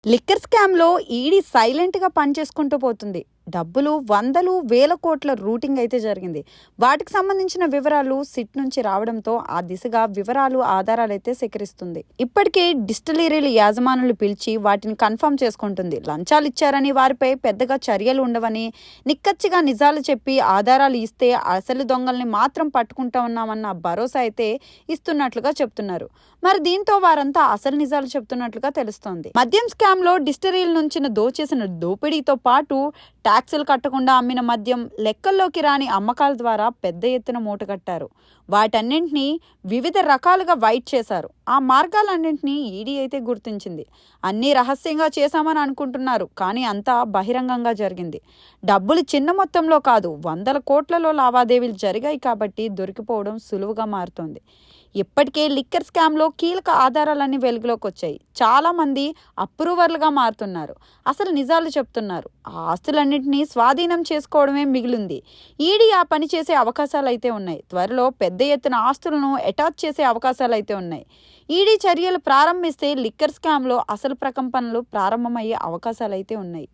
Liquor స్కామ్‌లో ED సైలెంట్‌గా పనిచేసుకుంటూ పోతుంది. డబ్బులు వందలు, వేల కోట్ల రూటింగ్ అయితే జరిగింది. వాటికి సంబంధించిన వివరాలు సిట్ నుంచి రావడంతో ఆ దిశగా వివరాలు, ఆధారాలైతే సేకరిస్తుంది. ఇప్పటికే డిస్టిలరీల యాజమానులు పిలిచి వాటిని కన్ఫర్మ్ చేసుకుంటుంది. లంచాలు ఇచ్చారని వారిపై పెద్దగా చర్యలు ఉండవని, నిక్కచ్చిగా నిజాలు చెప్పి ఆధారాలు ఇస్తే అసలు దొంగల్ని మాత్రం పట్టుకుంటా ఉన్నామన్న భరోసా అయితే ఇస్తున్నట్లుగా చెప్తున్నారు. మరి దీంతో వారంతా అసలు నిజాలు చెప్తున్నట్లుగా తెలుస్తోంది. మద్యం స్కామ్ లో డిస్టిలరీల నుంచి దోచేసిన దోపిడీతో పాటు ట్యాక్సులు కట్టకుండా అమ్మిన మద్యం, లెక్కల్లోకి రాని అమ్మకాల ద్వారా పెద్ద ఎత్తున మూటగట్టారు. వాటన్నింటినీ వివిధ రకాలుగా వైట్ చేశారు. ఆ మార్గాలన్నింటినీ ఈడీ అయితే గుర్తించింది. అన్నీ రహస్యంగా చేశామని అనుకుంటున్నారు, కానీ అంతా బహిరంగంగా జరిగింది. డబ్బులు చిన్న మొత్తంలో కాదు, వందల కోట్లలో లావాదేవీలు జరిగాయి కాబట్టి దొరికిపోవడం సులువుగా మారుతోంది. ఇప్పటికే లిక్కర్ స్కామ్లో కీలక ఆధారాలన్నీ వెలుగులోకి వచ్చాయి. చాలా మంది అప్రూవర్లుగా మారుతున్నారు, అసలు నిజాలు చెప్తున్నారు. ఆ ఆస్తులన్నింటినీ స్వాధీనం చేసుకోవడమే మిగిలింది. ఈడీ ఆ పని చేసే అవకాశాలు అయితే ఉన్నాయి. త్వరలో పెద్ద ఎత్తున ఆస్తులను అటాచ్ చేసే అవకాశాలు అయితే ఉన్నాయి. ఈడీ చర్యలు ప్రారంభిస్తే లిక్కర్ స్కామ్లో అసలు ప్రకంపనలు ప్రారంభమయ్యే అవకాశాలు అయితే ఉన్నాయి.